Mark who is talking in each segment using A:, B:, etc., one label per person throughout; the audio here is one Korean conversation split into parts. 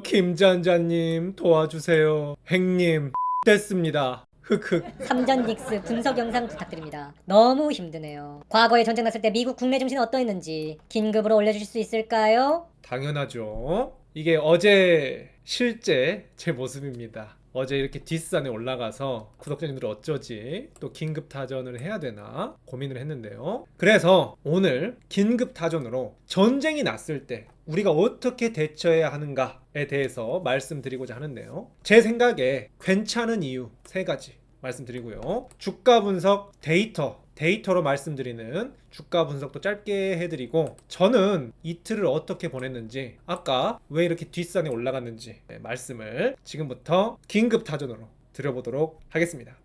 A: 김전자님 도와주세요. 행님 됐습니다. 흑흑.
B: 삼전 닉스 분석 영상 부탁드립니다. 너무 힘드네요. 과거에 전쟁 났을 때 미국 국내 정신은 어떠했는지 긴급으로 올려주실 수 있을까요?
A: 당연하죠. 이게 어제 실제 제 모습입니다. 어제 이렇게 뒷산에 올라가서 구독자님들 어쩌지 또 긴급 타전을 해야 되나 고민을 했는데요. 그래서 오늘 긴급 타전으로 전쟁이 났을 때 우리가 어떻게 대처해야 하는가에 대해서 말씀드리고자 하는데요. 제 생각에 괜찮은 이유 3가지 말씀드리고요. 주가 분석 데이터로 말씀드리는 주가 분석도 짧게 해드리고, 저는 이틀을 어떻게 보냈는지, 아까 왜 이렇게 뒷산에 올라갔는지 말씀을 지금부터 긴급 타전으로 드려보도록 하겠습니다.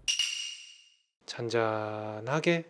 A: 잔잔하게.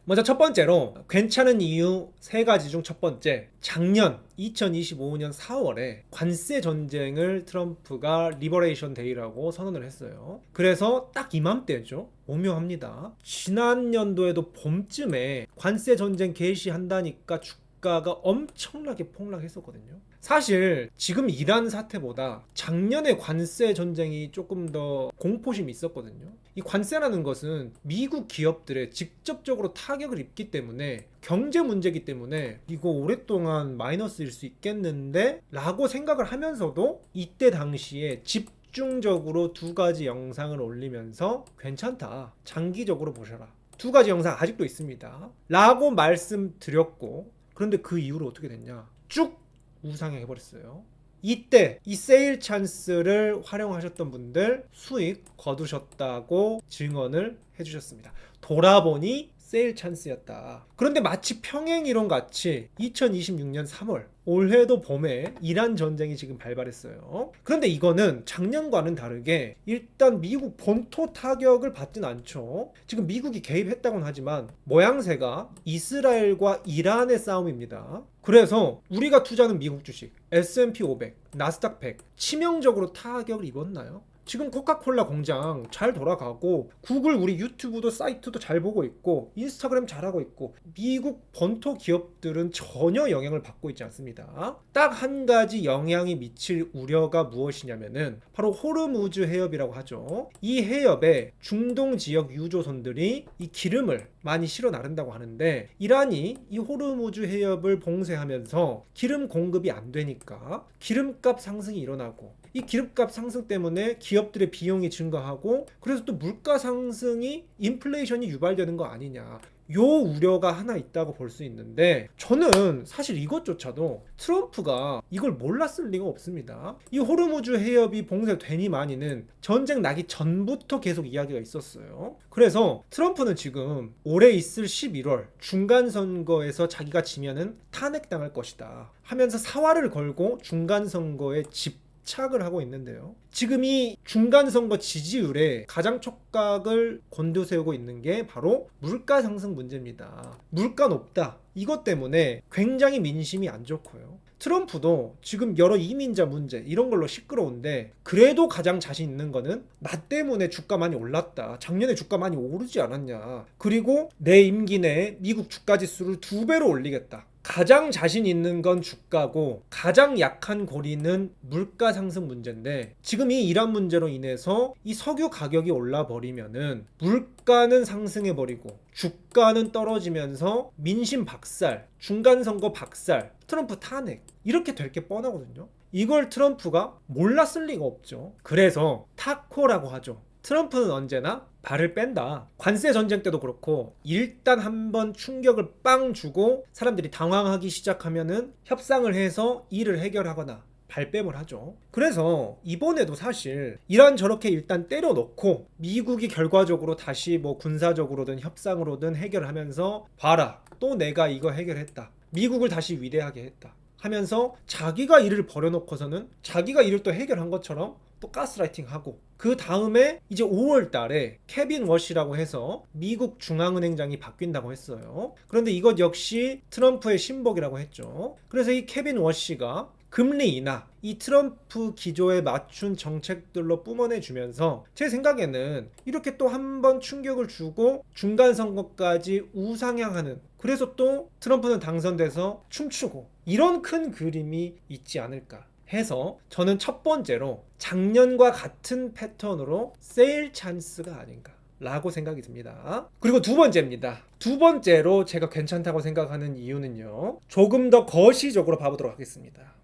A: 먼저 첫 번째로 괜찮은 이유 3가지 중 첫 번째, 작년 2025년 4월에 관세 전쟁을 트럼프가 리버레이션 데이라고 선언을 했어요. 그래서 딱 이맘때죠. 오묘합니다. 지난 연도에도 봄쯤에 관세 전쟁 개시한다니까 주가가 엄청나게 폭락했었거든요. 사실 지금 이란 사태보다 작년에 관세 전쟁이 조금 더 공포심이 있었거든요. 이 관세라는 것은 미국 기업들에 직접적으로 타격을 입기 때문에, 경제 문제이기 때문에 이거 오랫동안 마이너스일 수 있겠는데 라고 생각을 하면서도 이때 당시에 집중적으로 2가지 영상을 올리면서 괜찮다, 장기적으로 보셔라, 2가지 영상 아직도 있습니다 라고 말씀드렸고, 그런데 그 이후로 어떻게 됐냐, 쭉 우상향 해버렸어요. 이때 이 세일 찬스를 활용하셨던 분들 수익 거두셨다고 증언을 해주셨습니다. 돌아보니 세일 찬스였다. 그런데 마치 평행이론 같이 2026년 3월 올해도 봄에 이란 전쟁이 지금 발발했어요. 그런데 이거는 작년과는 다르게 일단 미국 본토 타격을 받진 않죠. 지금 미국이 개입했다고는 하지만 모양새가 이스라엘과 이란의 싸움입니다. 그래서 우리가 투자하는 미국 주식 S&P 500, 나스닥 100 치명적으로 타격을 입었나요? 지금 코카콜라 공장 잘 돌아가고, 구글 우리 유튜브도 사이트도 잘 보고 있고, 인스타그램 잘하고 있고, 미국 본토 기업들은 전혀 영향을 받고 있지 않습니다. 딱 한 가지 영향이 미칠 우려가 무엇이냐면은 바로 호르무즈 해협이라고 하죠. 이 해협에 중동 지역 유조선들이 이 기름을 많이 실어 나른다고 하는데, 이란이 이 호르무즈 해협을 봉쇄하면서 기름 공급이 안 되니까 기름값 상승이 일어나고, 이 기름값 상승 때문에 기업들의 비용이 증가하고, 그래서 또 물가 상승이, 인플레이션이 유발되는 거 아니냐, 요 우려가 하나 있다고 볼 수 있는데, 저는 사실 이것조차도 트럼프가 이걸 몰랐을 리가 없습니다. 이 호르무즈 해협이 봉쇄되니만이는 전쟁 나기 전부터 계속 이야기가 있었어요. 그래서 트럼프는 지금 올해 있을 11월 중간선거에서 자기가 지면은 탄핵당할 것이다 하면서 사활을 걸고 중간선거에 착을 하고 있는데요. 지금 이 중간선거 지지율에 가장 촉각을 곤두세우고 있는 게 바로 물가 상승 문제입니다. 물가 높다, 이것 때문에 굉장히 민심이 안 좋고요. 트럼프도 지금 여러 이민자 문제 이런 걸로 시끄러운데, 그래도 가장 자신 있는 거는 나 때문에 주가 많이 올랐다, 작년에 주가 많이 오르지 않았냐, 그리고 내 임기 내에 미국 주가 지수를 2배로 올리겠다. 가장 자신 있는 건 주가고, 가장 약한 고리는 물가 상승 문제인데, 지금 이 이란 문제로 인해서 이 석유 가격이 올라 버리면은 물가는 상승해 버리고 주가는 떨어지면서 민심 박살, 중간선거 박살, 트럼프 탄핵, 이렇게 될 게 뻔하거든요. 이걸 트럼프가 몰랐을 리가 없죠. 그래서 타코라고 하죠. 트럼프는 언제나 발을 뺀다. 관세 전쟁 때도 그렇고, 일단 한번 충격을 빵 주고 사람들이 당황하기 시작하면은 협상을 해서 일을 해결하거나 발뺌을 하죠. 그래서 이번에도 사실 이란 저렇게 일단 때려놓고 미국이 결과적으로 다시 뭐 군사적으로든 협상으로든 해결하면서, 봐라, 또 내가 이거 해결했다, 미국을 다시 위대하게 했다 하면서 자기가 일을 벌여놓고서는 자기가 일을 또 해결한 것처럼 또 가스라이팅 하고, 그 다음에 이제 5월 달에 케빈 워시라고 해서 미국 중앙은행장이 바뀐다고 했어요. 그런데 이것 역시 트럼프의 신복이라고 했죠. 그래서 이 케빈 워시가 금리 인하, 이 트럼프 기조에 맞춘 정책들로 뿜어내주면서, 제 생각에는 이렇게 또 한 번 충격을 주고 중간선거까지 우상향하는, 그래서 또 트럼프는 당선돼서 춤추고, 이런 큰 그림이 있지 않을까. 해서 저는 첫 번째로 작년과 같은 패턴으로 세일 찬스가 아닌가 라고 생각이 듭니다. 그리고 두 번째입니다. 두 번째로 제가 괜찮다고 생각하는 이유는요, 조금 더 거시적으로 봐보도록 하겠습니다.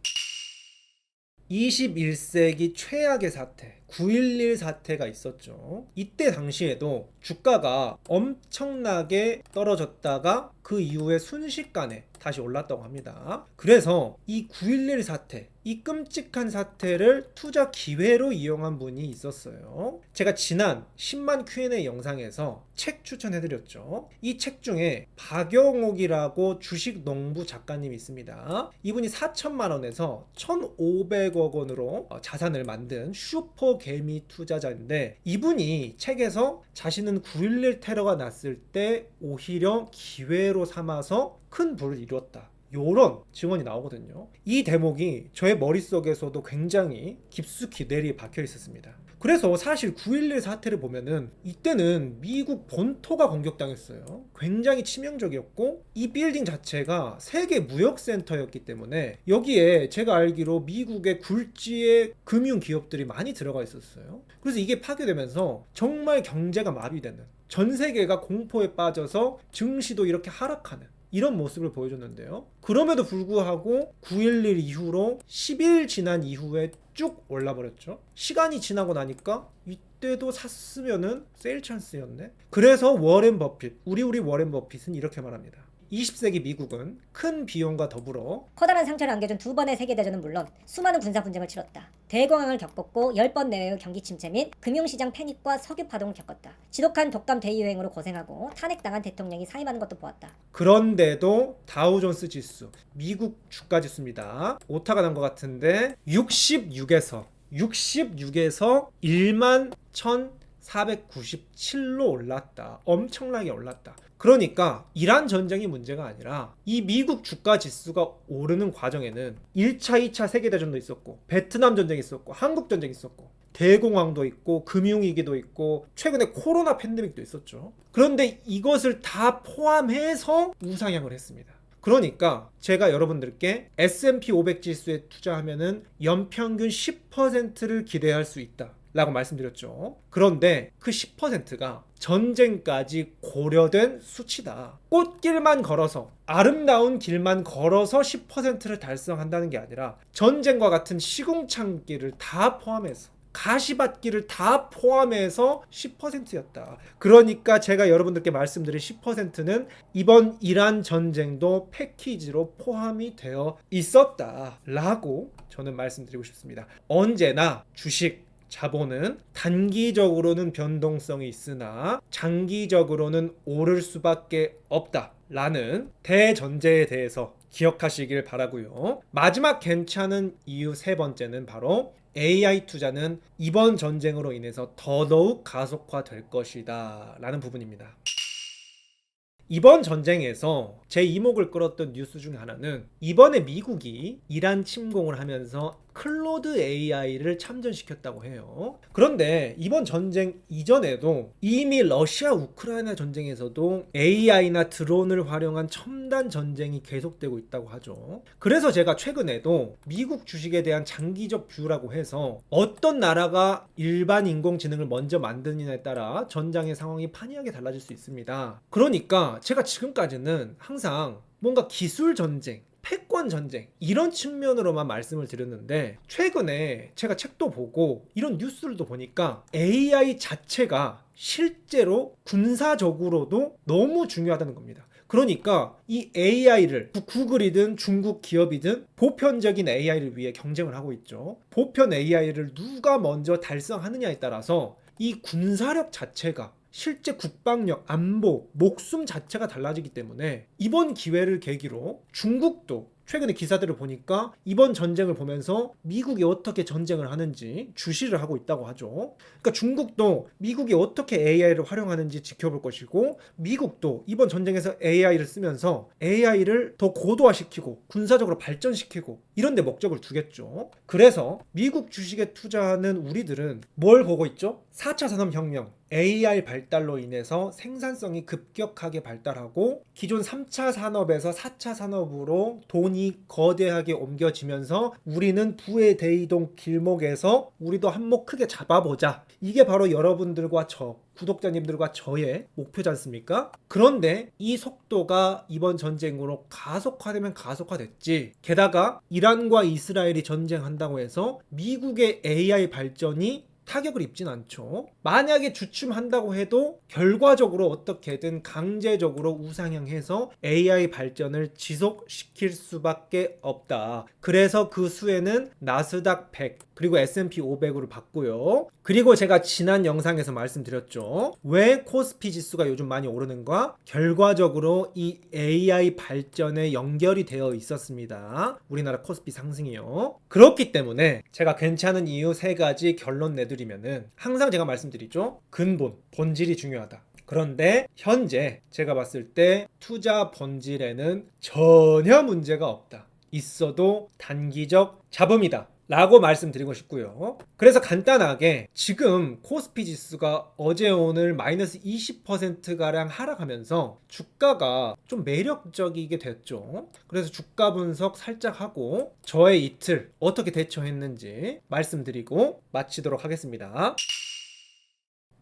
A: 21세기 최악의 사태, 9.11 사태가 있었죠. 이때 당시에도 주가가 엄청나게 떨어졌다가 그 이후에 순식간에 다시 올랐다고 합니다. 그래서 이 9.11 사태, 이 끔찍한 사태를 투자 기회로 이용한 분이 있었어요. 제가 지난 10만 Q&A 영상에서 책 추천해드렸죠. 이 책 중에 박영옥이라고 주식 농부 작가님이 있습니다. 이분이 4천만 원에서 1,500억 원으로 자산을 만든 슈퍼 개미 투자자인데, 이분이 책에서 자신은 9.11 테러가 났을 때 오히려 기회로 삼아서 큰 부를 이뤘다, 요런 증언이 나오거든요. 이 대목이 저의 머릿속에서도 굉장히 깊숙이 뇌리에 박혀 있었습니다. 그래서 사실 9.11 사태를 보면은 이때는 미국 본토가 공격당했어요. 굉장히 치명적이었고, 이 빌딩 자체가 세계 무역센터였기 때문에 여기에 제가 알기로 미국의 굴지의 금융 기업들이 많이 들어가 있었어요. 그래서 이게 파괴되면서 정말 경제가 마비되는, 전 세계가 공포에 빠져서 증시도 이렇게 하락하는 이런 모습을 보여줬는데요. 그럼에도 불구하고 9.11 이후로 10일 지난 이후에 쭉 올라버렸죠. 시간이 지나고 나니까 이때도 샀으면은 세일 찬스였네. 그래서 워렌 버핏, 우리 워렌 버핏은 이렇게 말합니다. 20세기 미국은 큰 비용과 더불어
B: 커다란 상처를 안겨준 두 번의 세계대전은 물론 수많은 군사 분쟁을 치렀다. 대공황을 겪었고 10번 내외의 경기 침체 및 금융시장 패닉과 석유 파동을 겪었다. 지독한 독감 대유행으로 고생하고 탄핵당한 대통령이 사임하는 것도 보았다.
A: 그런데도 다우존스 지수, 미국 주가 지수입니다. 오타가 난 것 같은데 66에서 11,497로 올랐다. 엄청나게 올랐다. 그러니까 이란 전쟁이 문제가 아니라 이 미국 주가 지수가 오르는 과정에는 1차, 2차 세계대전도 있었고, 베트남 전쟁이 있었고, 한국 전쟁이 있었고, 대공황도 있고, 금융위기도 있고, 최근에 코로나 팬데믹도 있었죠. 그런데 이것을 다 포함해서 우상향을 했습니다. 그러니까 제가 여러분들께 S&P 500 지수에 투자하면은 연평균 10%를 기대할 수 있다 라고 말씀드렸죠. 그런데 그 10%가 전쟁까지 고려된 수치다. 꽃길만 걸어서, 아름다운 길만 걸어서 10%를 달성한다는 게 아니라 전쟁과 같은 시궁창길을 다 포함해서, 가시밭길을 다 포함해서 10%였다. 그러니까 제가 여러분들께 말씀드린 10%는 이번 이란 전쟁도 패키지로 포함이 되어 있었다라고 저는 말씀드리고 싶습니다. 언제나 주식, 자본은 단기적으로는 변동성이 있으나 장기적으로는 오를 수밖에 없다라는 대전제에 대해서 기억하시길 바라고요. 마지막 괜찮은 이유 세 번째는 바로 AI 투자는 이번 전쟁으로 인해서 더더욱 가속화될 것이다 라는 부분입니다. 이번 전쟁에서 제 이목을 끌었던 뉴스 중에 하나는, 이번에 미국이 이란 침공을 하면서 클로드 AI를 참전시켰다고 해요. 그런데 이번 전쟁 이전에도 이미 러시아 우크라이나 전쟁에서도 AI나 드론을 활용한 첨단 전쟁이 계속되고 있다고 하죠. 그래서 제가 최근에도 미국 주식에 대한 장기적 뷰라고 해서 어떤 나라가 일반 인공지능을 먼저 만드느냐에 따라 전장의 상황이 판이하게 달라질 수 있습니다. 그러니까 제가 지금까지는 항상 뭔가 기술 전쟁, 패권 전쟁 이런 측면으로만 말씀을 드렸는데, 최근에 제가 책도 보고 이런 뉴스들도 보니까 AI 자체가 실제로 군사적으로도 너무 중요하다는 겁니다. 그러니까 이 AI를 구글이든 중국 기업이든 보편적인 AI를 위해 경쟁을 하고 있죠. 보편 AI를 누가 먼저 달성하느냐에 따라서 이 군사력 자체가, 실제 국방력, 안보, 목숨 자체가 달라지기 때문에 이번 기회를 계기로 중국도 최근에 기사들을 보니까 이번 전쟁을 보면서 미국이 어떻게 전쟁을 하는지 주시를 하고 있다고 하죠. 그러니까 중국도 미국이 어떻게 AI를 활용하는지 지켜볼 것이고, 미국도 이번 전쟁에서 AI를 쓰면서 AI를 더 고도화시키고 군사적으로 발전시키고 이런 데 목적을 두겠죠. 그래서 미국 주식에 투자하는 우리들은 뭘 보고 있죠? 4차 산업혁명, AI 발달로 인해서 생산성이 급격하게 발달하고 기존 3차 산업에서 4차 산업으로 돈이 돈이 거대하게 옮겨지면서 우리는 부의 대이동 길목에서 우리도 한몫 크게 잡아보자. 이게 바로 여러분들과 구독자님들과 저의 목표지 않습니까? 그런데 이 속도가 이번 전쟁으로 가속화되면 가속화됐지. 게다가 이란과 이스라엘이 전쟁한다고 해서 미국의 AI 발전이 타격을 입진 않죠. 만약에 주춤한다고 해도 결과적으로 어떻게든 강제적으로 우상향해서 AI 발전을 지속시킬 수밖에 없다. 그래서 그 수에는 나스닥 100 그리고 S&P 500으로 봤고요. 그리고 제가 지난 영상에서 말씀드렸죠. 왜 코스피 지수가 요즘 많이 오르는가? 결과적으로 이 AI 발전에 연결이 되어 있었습니다. 우리나라 코스피 상승이요. 그렇기 때문에 제가 괜찮은 이유 3가지 결론 내드리면은 항상 제가 말씀드리죠. 근본, 본질이 중요하다. 그런데 현재 제가 봤을 때 투자 본질에는 전혀 문제가 없다. 있어도 단기적 잡음이다. 라고 말씀드리고 싶고요. 그래서 간단하게 지금 코스피 지수가 어제 오늘 마이너스 20%가량 하락하면서 주가가 좀 매력적이게 됐죠. 그래서 주가 분석 살짝 하고 저의 이틀 어떻게 대처했는지 말씀드리고 마치도록 하겠습니다.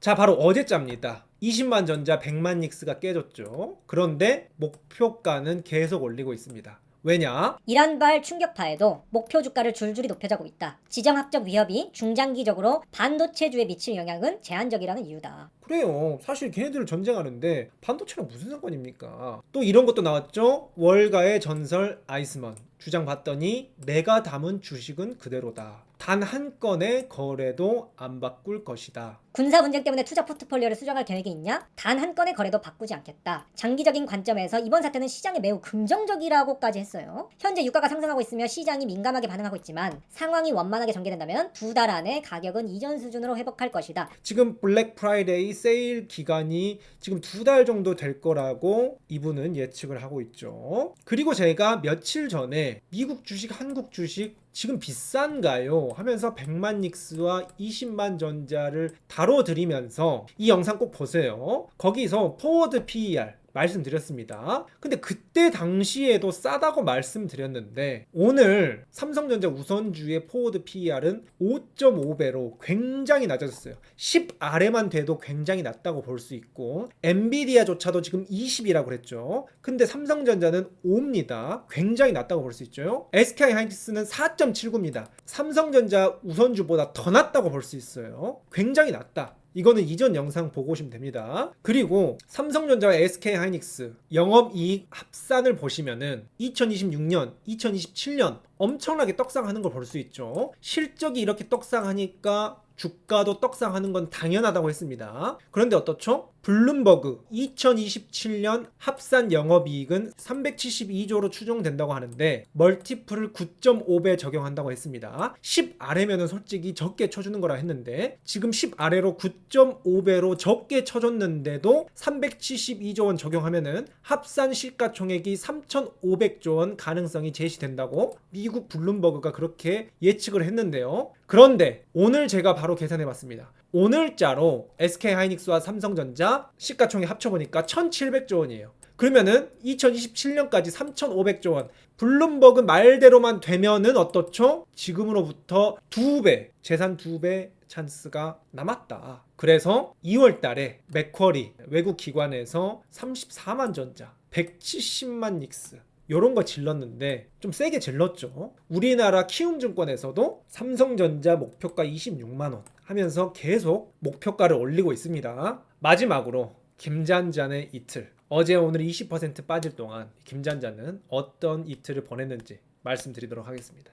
A: 자, 바로 어제자입니다. 20만 전자 100만 닉스가 깨졌죠. 그런데 목표가는 계속 올리고 있습니다. 왜냐?
B: 이란발 충격파에도 목표 주가를 줄줄이 높여가고 있다. 지정학적 위협이 중장기적으로 반도체주에 미칠 영향은 제한적이라는 이유다.
A: 그래요. 사실 걔네들 전쟁하는데 반도체랑 무슨 상관입니까? 또 이런 것도 나왔죠. 월가의 전설 아이스먼 주장 봤더니 내가 담은 주식은 그대로다. 단 한 건의 거래도 안 바꿀 것이다.
B: 군사 분쟁 때문에 투자 포트폴리오를 수정할 계획이 있냐? 단 한 건의 거래도 바꾸지 않겠다. 장기적인 관점에서 이번 사태는 시장에 매우 긍정적이라고까지 했어요. 현재 유가가 상승하고 있으며 시장이 민감하게 반응하고 있지만 상황이 원만하게 전개된다면 2달 안에 가격은 이전 수준으로 회복할 것이다.
A: 지금 블랙 프라이데이 세일 기간이 지금 2달 정도 될 거라고 이분은 예측을 하고 있죠. 그리고 제가 며칠 전에 미국 주식, 한국 주식 지금 비싼가요? 하면서 100만 닉스와 20만 전자를 다뤄드리면서 이 영상 꼭 보세요. 거기서 포워드 PER 말씀드렸습니다. 근데 그때 당시에도 싸다고 말씀드렸는데 오늘 삼성전자 우선주의 포워드 PER은 5.5배로 굉장히 낮아졌어요. 10 아래만 돼도 굉장히 낮다고 볼 수 있고 엔비디아조차도 지금 20이라고 그랬죠. 근데 삼성전자는 5입니다. 굉장히 낮다고 볼 수 있죠. SK 하이닉스는 4.79입니다. 삼성전자 우선주보다 더 낮다고 볼 수 있어요. 굉장히 낮다. 이거는 이전 영상 보고 오시면 됩니다. 그리고 삼성전자와 SK 하이닉스 영업이익 합산을 보시면은 2026년, 2027년 엄청나게 떡상하는 걸 볼 수 있죠. 실적이 이렇게 떡상하니까 주가도 떡상하는 건 당연하다고 했습니다. 그런데 어떻죠? 블룸버그 2027년 합산 영업이익은 372조로 추정된다고 하는데 멀티플을 9.5배 적용한다고 했습니다. 10 아래면은 솔직히 적게 쳐주는 거라 했는데 지금 10 아래로 9.5배로 적게 쳐줬는데도 372조 원 적용하면은 합산 시가총액이 3,500조 원 가능성이 제시된다고 미국 블룸버그가 그렇게 예측을 했는데요. 그런데 오늘 제가 바로 계산해봤습니다. 오늘자로 SK 하이닉스와 삼성전자 시가총액 합쳐보니까 1,700조 원이에요. 그러면은 2027년까지 3,500조 원. 블룸버그 말대로만 되면은 어떻죠? 지금으로부터 2배, 재산 2배 찬스가 남았다. 그래서 2월 달에 맥쿼리 외국 기관에서 34만 전자, 170만 닉스 요런 거 질렀는데 좀 세게 질렀죠. 우리나라 키움증권에서도 삼성전자 목표가 26만 원 하면서 계속 목표가를 올리고 있습니다. 마지막으로 김잔잔의 이틀. 어제 오늘 20% 빠질 동안 김잔잔은 어떤 이틀을 보냈는지 말씀드리도록 하겠습니다.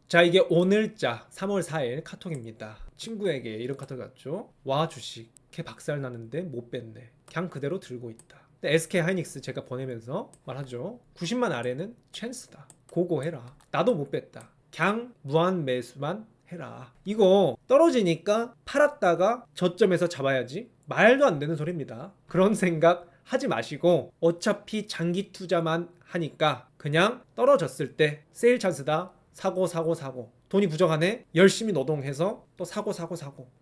A: 자, 이게 오늘자 3월 4일 카톡입니다. 친구에게 이런 카톡이 왔죠. 와, 주식 걔 박살 나는데 못 뺐네. 그냥 그대로 들고 있다. SK 하이닉스 제가 보내면서 말하죠. 90만 아래는 찬스다. 고고해라. 나도 못 뺐다. 그냥 무한 매수만 해라. 이거 떨어지니까 팔았다가 저점에서 잡아야지. 말도 안 되는 소리입니다. 그런 생각 하지 마시고 어차피 장기 투자만 하니까 그냥 떨어졌을 때 세일 찬스다. 사고 돈이 부족하네 열심히 노동해서 또 사고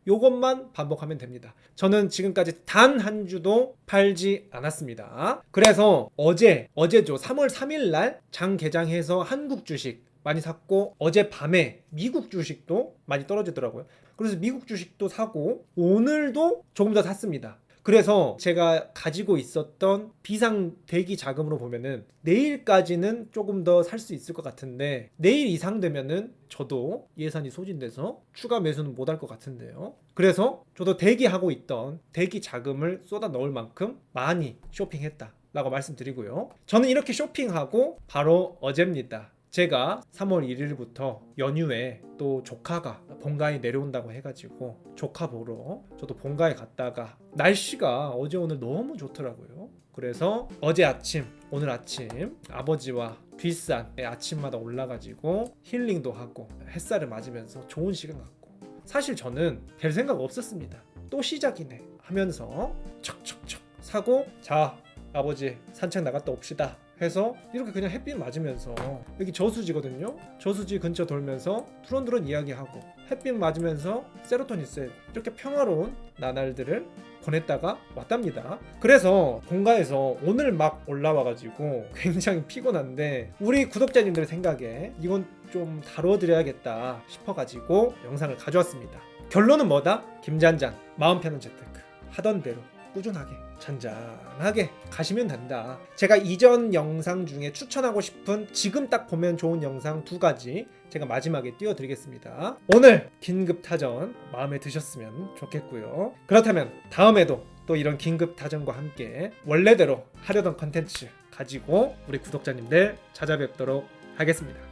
A: 요것만 반복하면 됩니다. 저는 지금까지 단 한 주도 팔지 않았습니다. 그래서 어제죠 3월 3일 날 장 개장해서 한국 주식 많이 샀고 어젯밤에 미국 주식도 많이 떨어지더라고요. 그래서 미국 주식도 사고 오늘도 조금 더 샀습니다. 그래서 제가 가지고 있었던 비상 대기 자금으로 보면은 내일까지는 조금 더 살 수 있을 것 같은데 내일 이상 되면은 저도 예산이 소진돼서 추가 매수는 못 할 것 같은데요. 그래서 저도 대기하고 있던 대기 자금을 쏟아 넣을 만큼 많이 쇼핑했다 라고 말씀드리고요. 저는 이렇게 쇼핑하고 바로 어제입니다. 제가 3월 1일부터 연휴에 또 조카가 본가에 내려온다고 해가지고 조카 보러 저도 본가에 갔다가 날씨가 어제 오늘 너무 좋더라고요. 그래서 어제 아침 오늘 아침 아버지와 뒷산에 아침마다 올라가지고 힐링도 하고 햇살을 맞으면서 좋은 시간 갖고 사실 저는 별 생각 없었습니다. 또 시작이네 하면서 척척척 사고 자 아버지 산책 나갔다 옵시다 해서 이렇게 그냥 햇빛 맞으면서 여기 저수지거든요. 저수지 근처 돌면서 두런두런 이야기하고 햇빛 맞으면서 세로토닌 세 이렇게 평화로운 나날들을 보냈다가 왔답니다. 그래서 본가에서 오늘 막 올라와가지고 굉장히 피곤한데 우리 구독자님들의 생각에 이건 좀 다뤄드려야겠다 싶어가지고 영상을 가져왔습니다. 결론은 뭐다? 김잔잔 마음 편한 재테크 하던 대로 꾸준하게 잔잔하게 가시면 된다. 제가 이전 영상 중에 추천하고 싶은 지금 딱 보면 좋은 영상 2가지 제가 마지막에 띄워드리겠습니다. 오늘 긴급타전 마음에 드셨으면 좋겠고요. 그렇다면 다음에도 또 이런 긴급타전과 함께 원래대로 하려던 컨텐츠 가지고 우리 구독자님들 찾아뵙도록 하겠습니다.